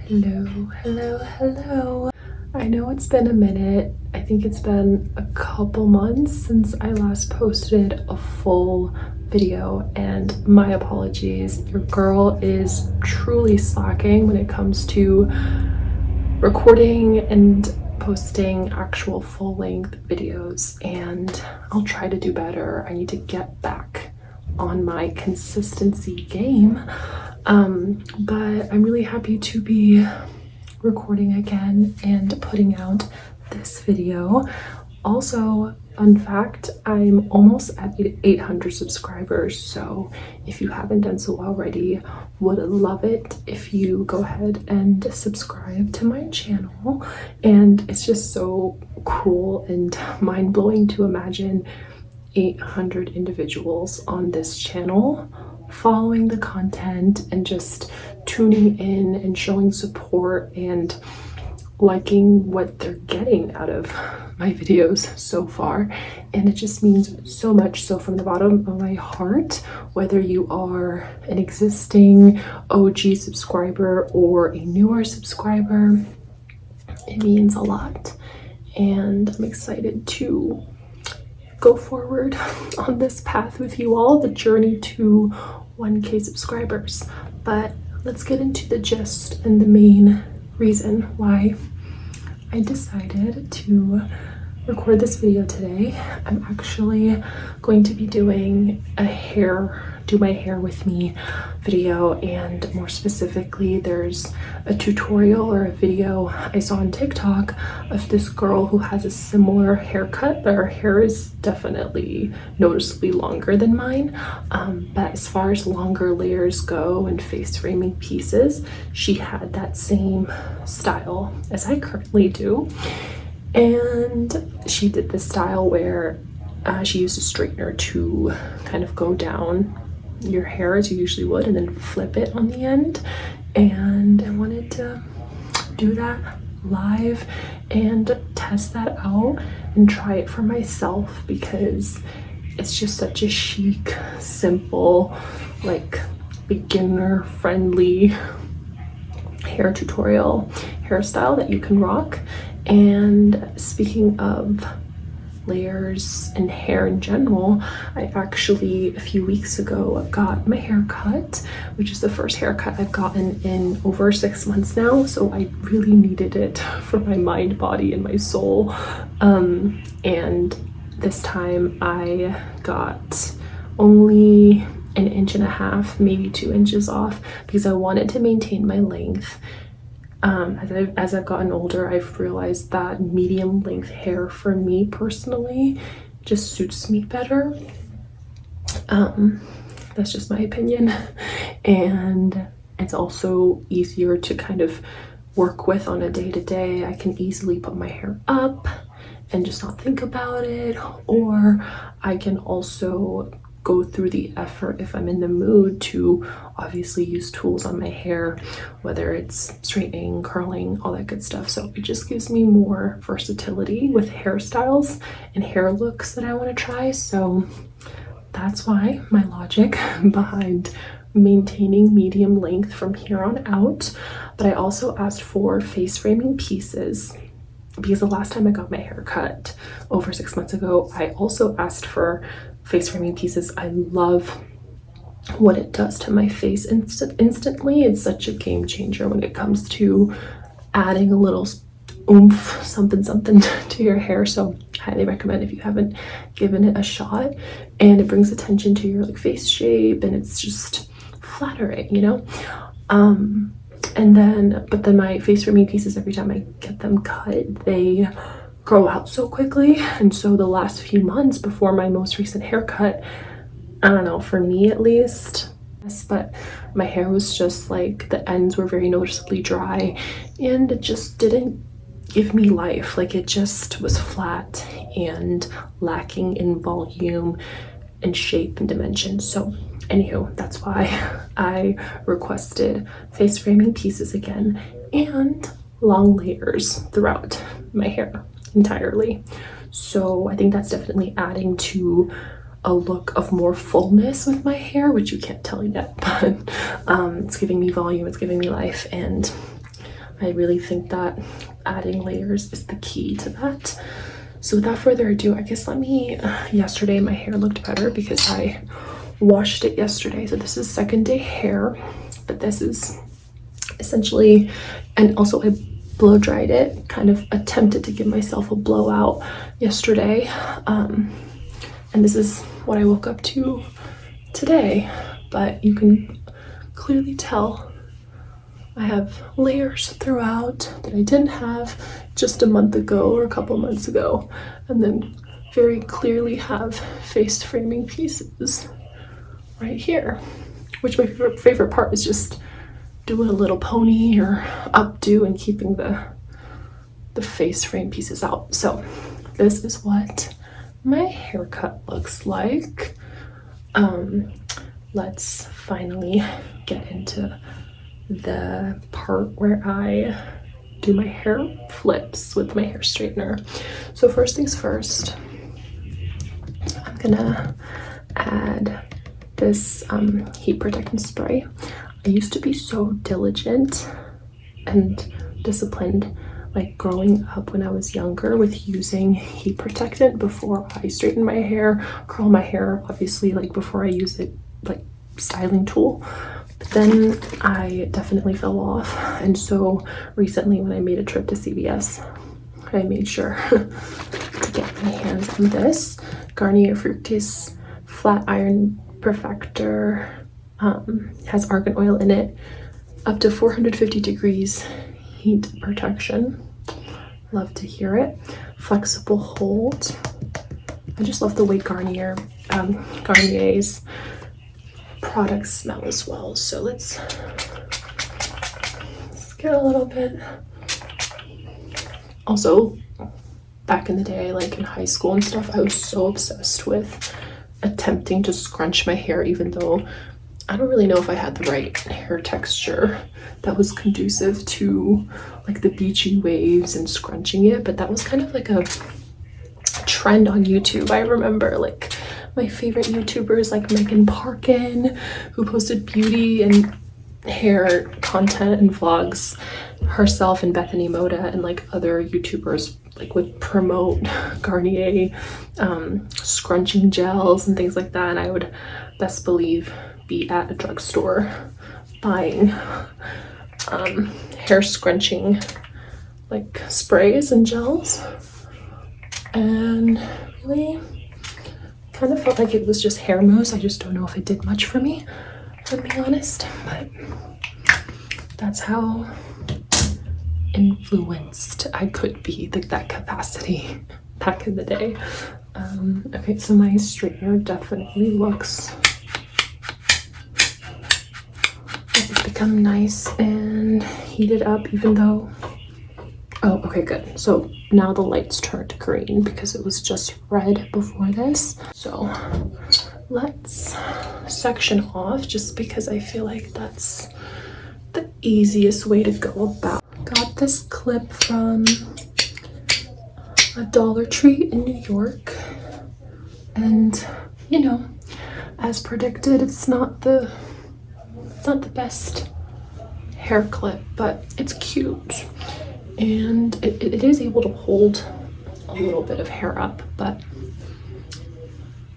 Hello, hello, hello. I know it's been a minute. I think it's been a couple months since I last posted a full video, and my apologies. Your girl is truly slacking when it comes to recording and posting actual full-length videos, and I'll try to do better. I need to get back on my consistency game. But I'm really happy to be recording again and putting out this video. Also, fun fact, I'm almost at 800 subscribers, so if you haven't done so already, would love it if you go ahead and subscribe to my channel. And it's just so cool and mind-blowing to imagine 800 individuals on this channel following the content and just tuning in and showing support and liking what they're getting out of my videos so far. And it just means so much. So from the bottom of my heart, whether you are an existing OG subscriber or a newer subscriber, it means a lot. And I'm excited to go forward on this path with you all, the journey to 1K subscribers. But let's get into the gist and the main reason why I decided to record this video today. I'm actually going to be doing do my hair with me video, and more specifically there's a tutorial or a video I saw on TikTok of this girl who has a similar haircut, but her hair is definitely noticeably longer than mine, but as far as longer layers go and face framing pieces, she had that same style as I currently do. And she did this style where she used a straightener to kind of go down your hair as you usually would and then flip it on the end. And I wanted to do that live and test that out and try it for myself, because it's just such a chic, simple, like beginner friendly hair tutorial hairstyle that you can rock. And speaking of layers and hair in general, I actually a few weeks ago got my hair cut, which is the first haircut I've gotten in over 6 months now, so I really needed it for my mind, body, and my soul. And this time I got only 1.5 inches, maybe 2 inches off, because I wanted to maintain my length. As I've gotten older, I've realized that medium length hair for me personally just suits me better. That's just my opinion. And it's also easier to kind of work with on a day-to-day. I can easily put my hair up and just not think about it, or I can also go through the effort if I'm in the mood to obviously use tools on my hair, whether it's straightening, curling, all that good stuff. So it just gives me more versatility with hairstyles and hair looks that I want to try. So that's why my logic behind maintaining medium length from here on out. But I also asked for face framing pieces, because the last time I got my hair cut over 6 months ago, I also asked for face framing pieces. I love what it does to my face instantly. It's such a game changer when it comes to adding a little oomph, something to your hair. So highly recommend if you haven't given it a shot. And it brings attention to your face shape, and it's just flattering, you know. But then my face framing pieces, every time I get them cut, they grow out so quickly. And so the last few months before my most recent haircut, I don't know, for me at least, but my hair was just like, the ends were very noticeably dry, and it just didn't give me life. Like, it just was flat and lacking in volume and shape and dimension. So anywho, that's why I requested face framing pieces again and long layers throughout my hair entirely. So I think that's definitely adding to a look of more fullness with my hair, which you can't tell yet, but it's giving me volume, it's giving me life, and I really think that adding layers is the key to that. So without further ado, I guess yesterday my hair looked better because I washed it yesterday. So this is second day hair, but this is essentially, and also I blow dried it, kind of attempted to give myself a blowout yesterday. And this is what I woke up to today, but you can clearly tell I have layers throughout that I didn't have just a month ago or a couple months ago, and then very clearly have face framing pieces right here, which my favorite part is just doing a little pony or updo and keeping the face frame pieces out. So this is what my haircut looks like. Let's finally get into the part where I do my hair flips with my hair straightener. So first things first, I'm gonna add this heat protectant spray. I used to be so diligent and disciplined, like growing up when I was younger, with using heat protectant before I straighten my hair, curl my hair, obviously, like before I use it like styling tool. But then I definitely fell off, and so recently when I made a trip to CVS, I made sure to get my hands on this Garnier Fructis Flat Iron Perfector. Has argan oil in it, up to 450 degrees heat protection. Love to hear it. Flexible hold. I just love the way Garnier's products smell as well. So let's get a little bit. Also, back in the day, like in high school and stuff, I was so obsessed with attempting to scrunch my hair, even though I don't really know if I had the right hair texture that was conducive to like the beachy waves and scrunching it, but that was kind of like a trend on YouTube. I remember like my favorite YouTubers like Megan Parkin, who posted beauty and hair content and vlogs herself, and Bethany Moda and like other YouTubers like would promote Garnier scrunching gels and things like that, and I would best believe be at a drugstore buying hair scrunching like sprays and gels, and really kind of felt like it was just hair mousse. I just don't know if it did much for me, if I'm being honest, but that's how influenced I could be, like that capacity back in the day. Okay, so my straightener definitely looks like it's become nice and heated up, even though, oh, okay, good. So now the lights turned green because it was just red before this. So let's section off, just because I feel like that's the easiest way to go about. Got this clip from a Dollar Tree in New York, and you know, as predicted, it's not the best hair clip, but it's cute, and it is able to hold a little bit of hair up, but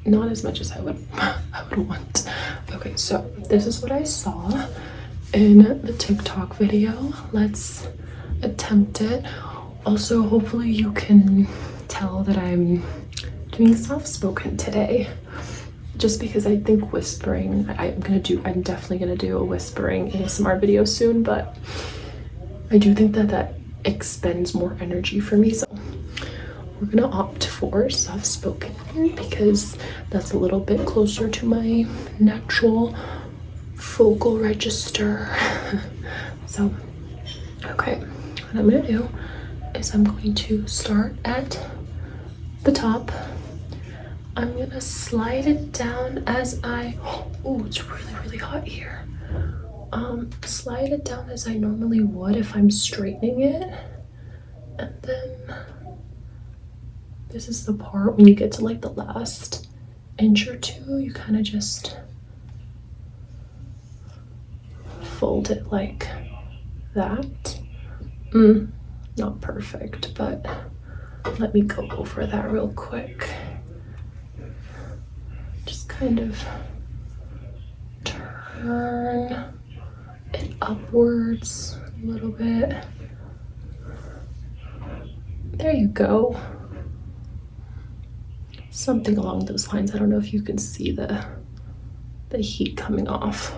not as much as I would want. Okay, so this is what I saw in the TikTok video. Let's attempt it. Also, hopefully you can tell that I'm doing soft-spoken today, just because I think whispering, I'm definitely gonna do a whispering ASMR video soon, but I do think that expends more energy for me, so we're gonna opt for soft-spoken because that's a little bit closer to my natural vocal register. So, okay, what I'm gonna do is I'm going to start at the top. I'm gonna slide it down as oh, it's really, really hot here. Slide it down as I normally would if I'm straightening it. And then this is the part when you get to like the last inch or two, you kind of just fold it like that. Not perfect, but let me go over that real quick. Just kind of turn it upwards a little bit. There you go. Something along those lines. I don't know if you can see the heat coming off.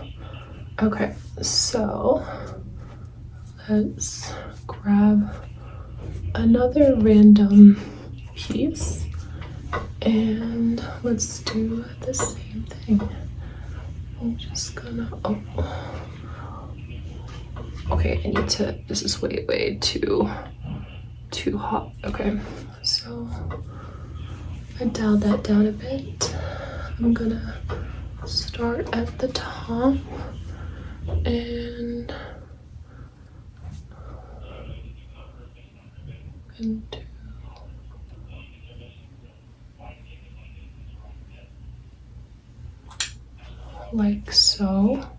Okay, so let's grab another random piece and let's do the same thing. I'm just gonna, okay, I need to, this is way too hot. Okay, so I dialed that down a bit. I'm gonna start at the top and do like so.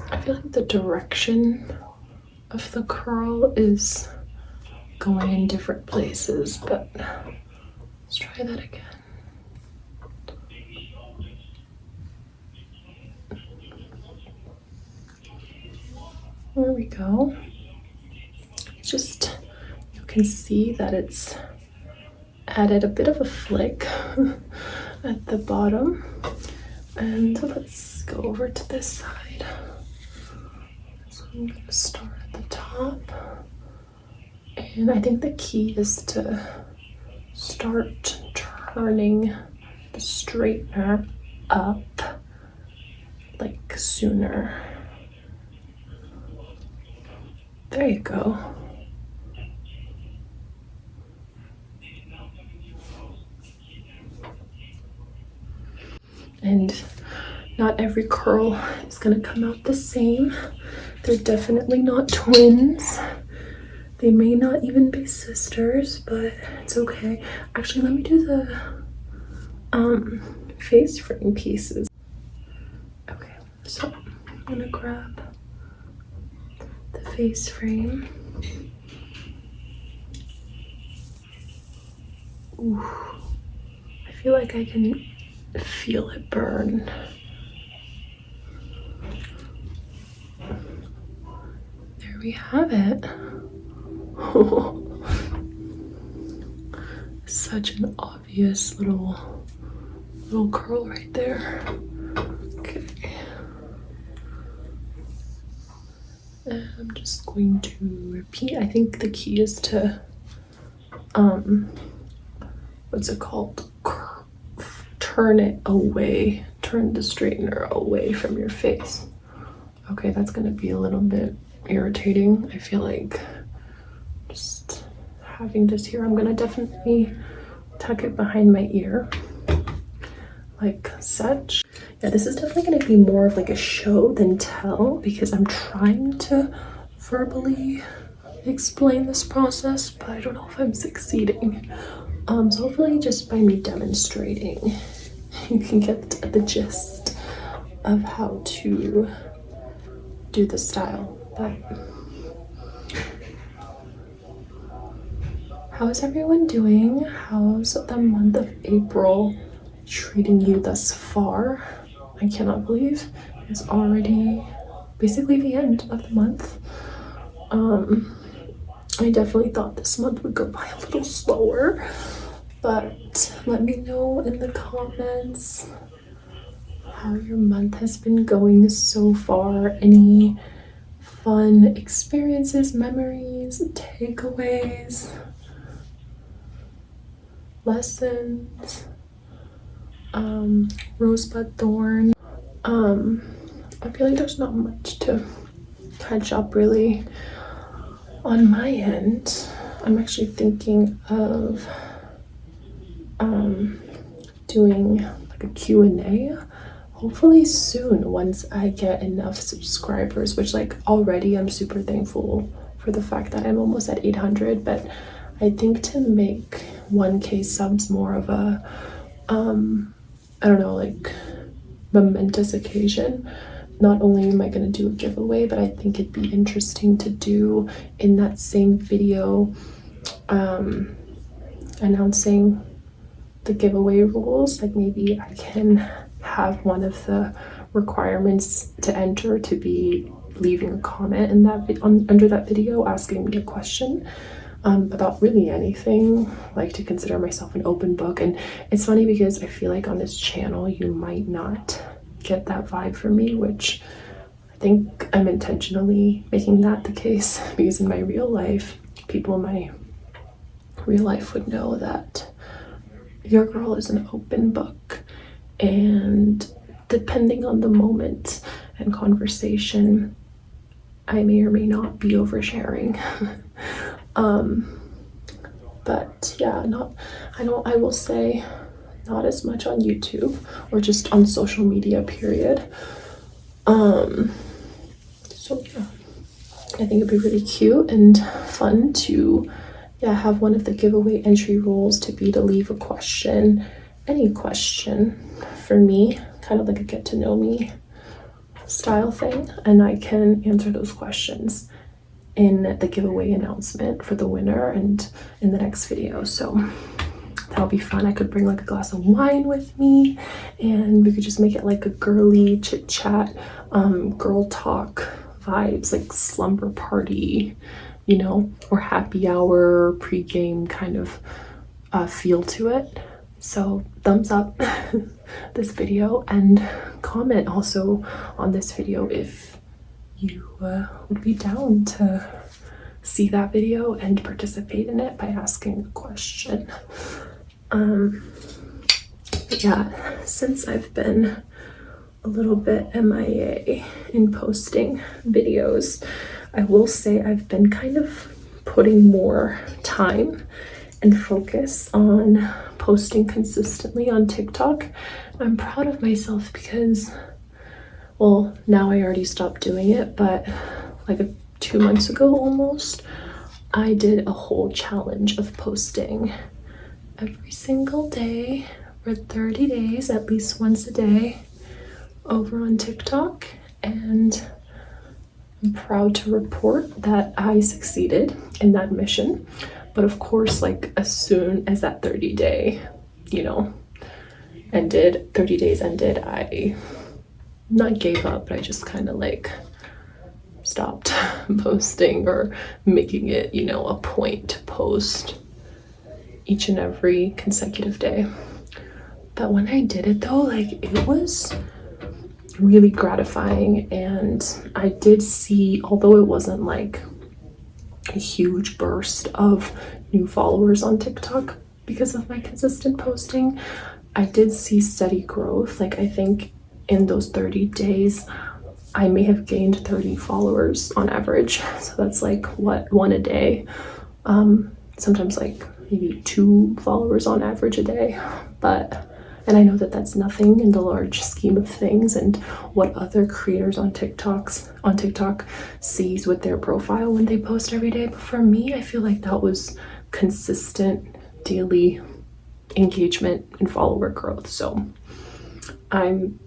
I feel like the direction of the curl is going in different places, but let's try that again. There we go. It's just, you can see that it's added a bit of a flick at the bottom. And let's go over to this side. So I'm gonna start at the top. And I think the key is to start turning the straightener up like sooner. There you go. And not every curl is gonna come out the same. They're definitely not twins. They may not even be sisters, but it's okay. Actually, let me do the face frame pieces. Okay, so I'm gonna grab the face frame. Ooh, I feel like I can feel it burn. There we have it. Such an obvious little curl right there. Okay. And I'm just going to repeat. I think the key is to what's it called? Turn it away. Turn the straightener away from your face. Okay, that's gonna be a little bit irritating. I feel like just having this here, I'm gonna definitely tuck it behind my ear like such. Yeah, this is definitely gonna be more of like a show than tell because I'm trying to verbally explain this process, but I don't know if I'm succeeding. So hopefully just by me demonstrating, you can get the gist of how to do the style. But how is everyone doing? How's the month of April treating you thus far? I cannot believe it's already basically the end of the month. I definitely thought this month would go by a little slower, but let me know in the comments how your month has been going so far. Any fun experiences, memories, takeaways, lessons, rosebud thorn. I feel like there's not much to catch up really on my end. I'm actually thinking of doing like a Q&A hopefully soon once I get enough subscribers, which like already I'm super thankful for the fact that I'm almost at 800, but I think to make 1K subs more of a I don't know, like momentous occasion, not only am I going to do a giveaway, but I think it'd be interesting to do in that same video announcing the giveaway rules. Like maybe I can have one of the requirements to enter to be leaving a comment in that under that video asking me a question about really anything, like to consider myself an open book. And it's funny because I feel like on this channel you might not get that vibe from me, which I think I'm intentionally making that the case, because in my real life, people in my real life would know that your girl is an open book, and depending on the moment and conversation, I may or may not be oversharing. But yeah, I will say not as much on YouTube or just on social media, period. So yeah, I think it'd be really cute and fun to have one of the giveaway entry rules to be to leave a question, any question for me, kind of like a get to know me style thing, and I can answer those questions in the giveaway announcement for the winner and in the next video. So that'll be fun. I could bring like a glass of wine with me, and we could just make it like a girly chit chat, girl talk vibes, like slumber party, you know, or happy hour pre-game kind of feel to it. So thumbs up this video, and comment also on this video if you would be down to see that video and participate in it by asking a question. But yeah, since I've been a little bit MIA in posting videos, I will say I've been kind of putting more time and focus on posting consistently on TikTok. I'm proud of myself because, well, now I already stopped doing it, but like 2 months ago almost, I did a whole challenge of posting every single day for 30 days, at least once a day, over on TikTok, and I'm proud to report that I succeeded in that mission. But of course, like as soon as that 30 days ended, I not gave up, but I just kind of like stopped posting or making it, a point to post each and every consecutive day. But when I did it though, like it was really gratifying, and I did see, although it wasn't like a huge burst of new followers on TikTok because of my consistent posting, I did see steady growth. Like I think in those 30 days, I may have gained 30 followers on average. So that's like one a day. Sometimes like maybe 2 followers on average a day. And I know that that's nothing in the large scheme of things and what other creators on TikTok sees with their profile when they post every day. But for me, I feel like that was consistent daily engagement and follower growth. So I'm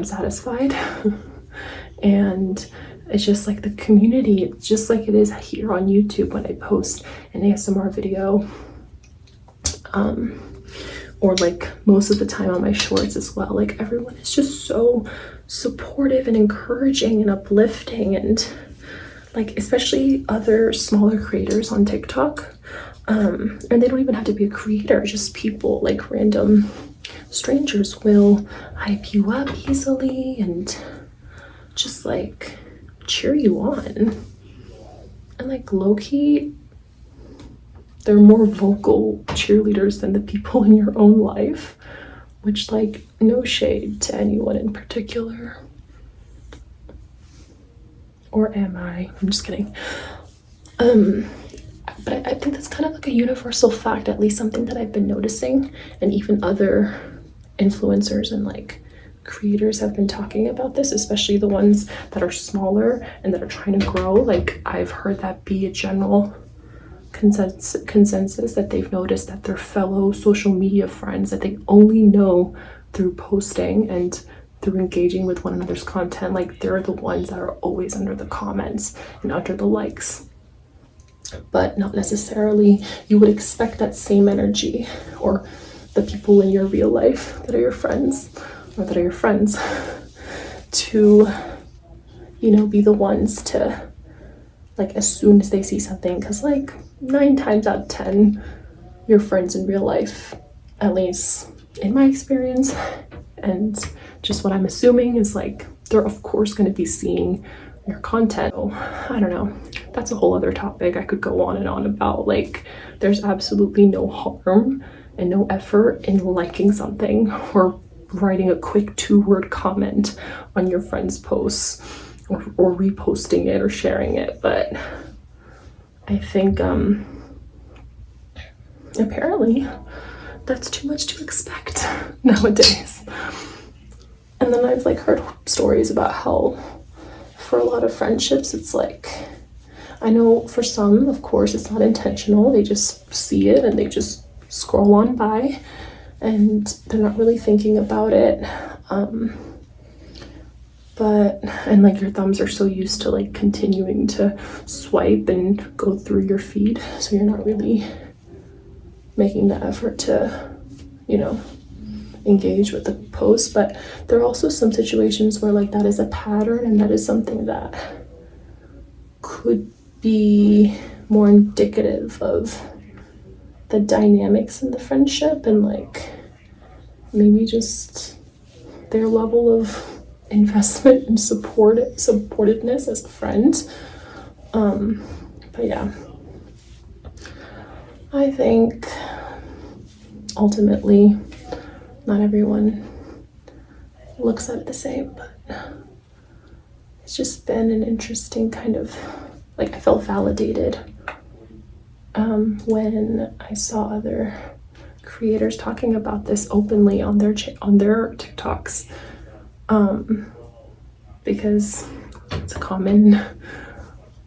satisfied. And it's just like the community, it's just like it is here on YouTube when I post an ASMR video, or like most of the time on my shorts as well. Like everyone is just so supportive and encouraging and uplifting, and like especially other smaller creators on TikTok, and they don't even have to be a creator, just people, like random strangers will hype you up easily and just like cheer you on. And like low-key, they're more vocal cheerleaders than the people in your own life, which, like, no shade to anyone in particular. Or am I? I'm just kidding. But I think that's kind of like a universal fact, at least something that I've been noticing, and even other influencers and like creators have been talking about this, especially the ones that are smaller and that are trying to grow. Like I've heard that be a general consensus that they've noticed that their fellow social media friends that they only know through posting and through engaging with one another's content, like they're the ones that are always under the comments and under the likes. But not necessarily you would expect that same energy, or the people in your real life that are your friends, or that are your friends, to, you know, be the ones to, like, as soon as they see something, because like 9 times out of 10 your friends in real life, at least in my experience and just what I'm assuming, is like they're of course going to be seeing your content. So, I don't know, that's a whole other topic I could go on and on about. Like, there's absolutely no harm and no effort in liking something or writing a quick 2-word comment on your friend's posts, or reposting it or sharing it. But I think apparently that's too much to expect nowadays. And then I've like heard stories about how for a lot of friendships it's like, I know for some, of course, it's not intentional, they just see it and they just scroll on by and they're not really thinking about it. And like your thumbs are so used to like continuing to swipe and go through your feed, so you're not really making the effort to, you know, engage with the post. But there are also some situations where like that is a pattern, and that is something that could be more indicative of the dynamics in the friendship, and like maybe just their level of investment and supportiveness as a friend. But yeah, I think ultimately not everyone looks at it the same, but it's just been an interesting kind of, like, I felt validated when I saw other creators talking about this openly on their TikToks, because it's a common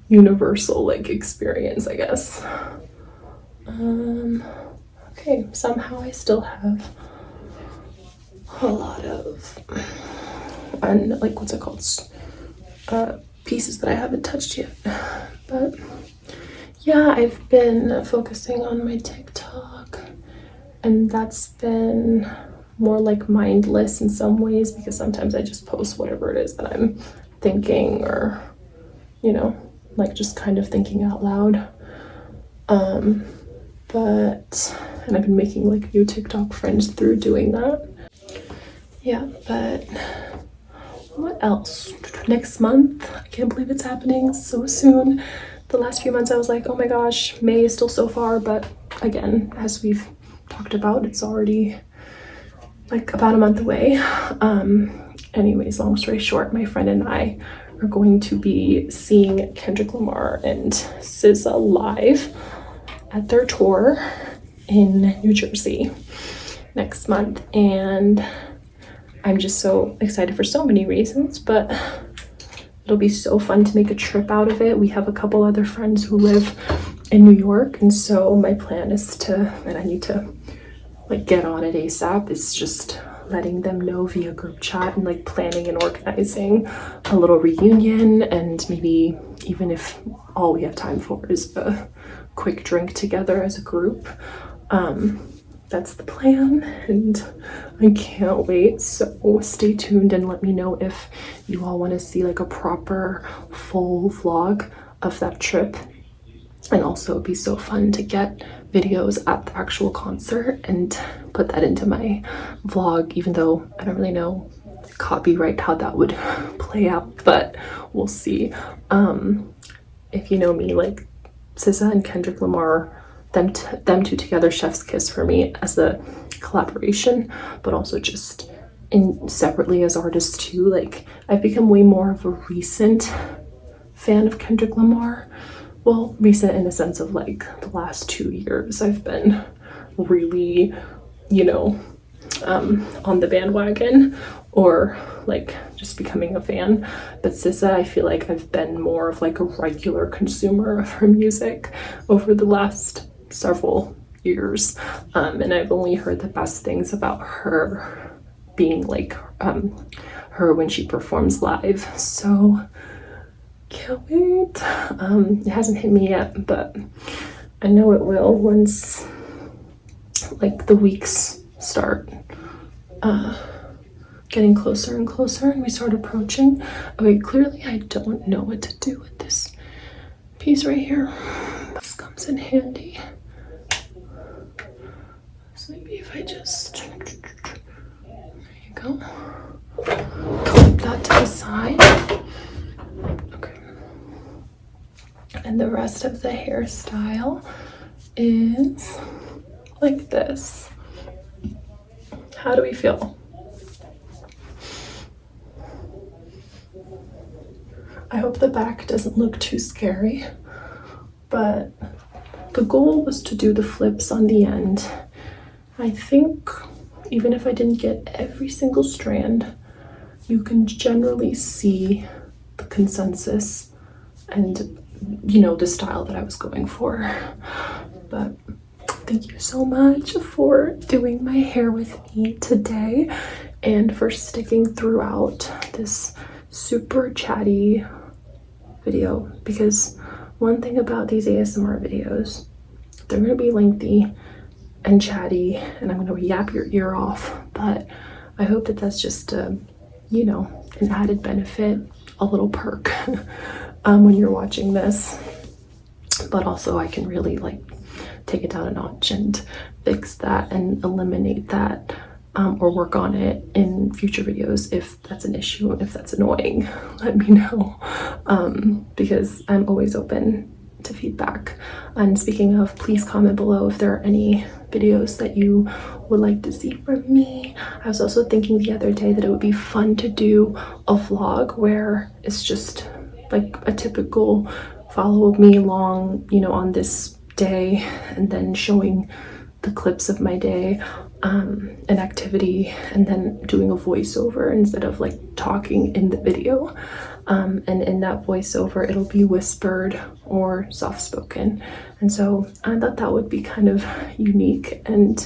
universal like experience, I guess. Okay, somehow I still have a lot of like, what's it called, pieces that I haven't touched yet. But yeah, I've been focusing on my TikTok, and that's been more like mindless in some ways, because sometimes I just post whatever it is that I'm thinking, or, you know, like just kind of thinking out loud. And I've been making like new TikTok friends through doing that. Yeah, but what else? Next month, I can't believe it's happening so soon. The last few months I was like, oh my gosh, May is still so far, but again, as we've talked about, it's already like about a month away. Anyways, long story short, my friend and I are going to be seeing Kendrick Lamar and SZA live at their tour in New Jersey next month, and I'm just so excited for so many reasons, but it'll be so fun to make a trip out of it. We have a couple other friends who live in New York, and so my plan is to, and I need to like get on it ASAP, is just letting them know via group chat and like planning and organizing a little reunion, and maybe even if all we have time for is a quick drink together as a group. That's the plan, and I can't wait. So stay tuned and let me know if you all want to see like a proper full vlog of that trip. And also it'd be so fun to get videos at the actual concert and put that into my vlog, even though I don't really know copyright how that would play out, but we'll see. If you know me, like SZA and Kendrick Lamar, them two together, chef's kiss for me as a collaboration, but also just in separately as artists too. Like, I've become way more of a recent fan of Kendrick Lamar. Well, recent in the sense of like the last 2 years I've been really, you know, on the bandwagon, or like just becoming a fan. But SZA, I feel like I've been more of like a regular consumer of her music over the last several years, and I've only heard the best things about her being like her when she performs live. So can't wait. It hasn't hit me yet, but I know it will once like the weeks start getting closer and closer and we start approaching. Okay, clearly I don't know what to do with this piece right here. This comes in handy. So maybe if I just, there you go. Clip that to the side. Okay. And the rest of the hairstyle is like this. How do we feel? I hope the back doesn't look too scary, but the goal was to do the flips on the end. I think even if I didn't get every single strand, you can generally see the consensus and, you know, the style that I was going for. But thank you so much for doing my hair with me today and for sticking throughout this super chatty video, because one thing about these ASMR videos, they're going to be lengthy and chatty and I'm going to yap your ear off, but I hope that that's just you know, an added benefit, a little perk when you're watching this. But also I can really like take it down a notch and fix that and eliminate that, or work on it in future videos if that's an issue. If that's annoying, let me know, because I'm always open to feedback. And speaking of, please comment below if there are any videos that you would like to see from me. I was also thinking the other day that it would be fun to do a vlog where it's just like a typical follow me along, you know, on this day, and then showing the clips of my day, an activity, and then doing a voiceover instead of like talking in the video. And in that voiceover, it'll be whispered or soft-spoken. And so I thought that would be kind of unique and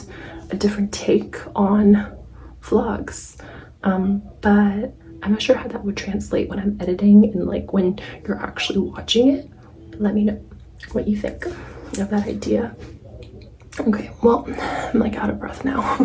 a different take on vlogs. But I'm not sure how that would translate when I'm editing and like when you're actually watching it. Let me know what you think of that idea. Okay, well, I'm like out of breath now,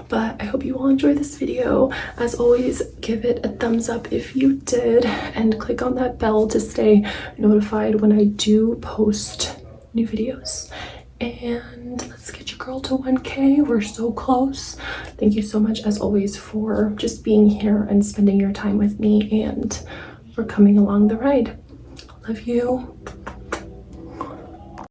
but I hope you all enjoy this video. As always, give it a thumbs up if you did, and click on that bell to stay notified when I do post new videos. And let's get your girl to 1K. We're so close. Thank you so much, as always, for just being here and spending your time with me and for coming along the ride. Love you.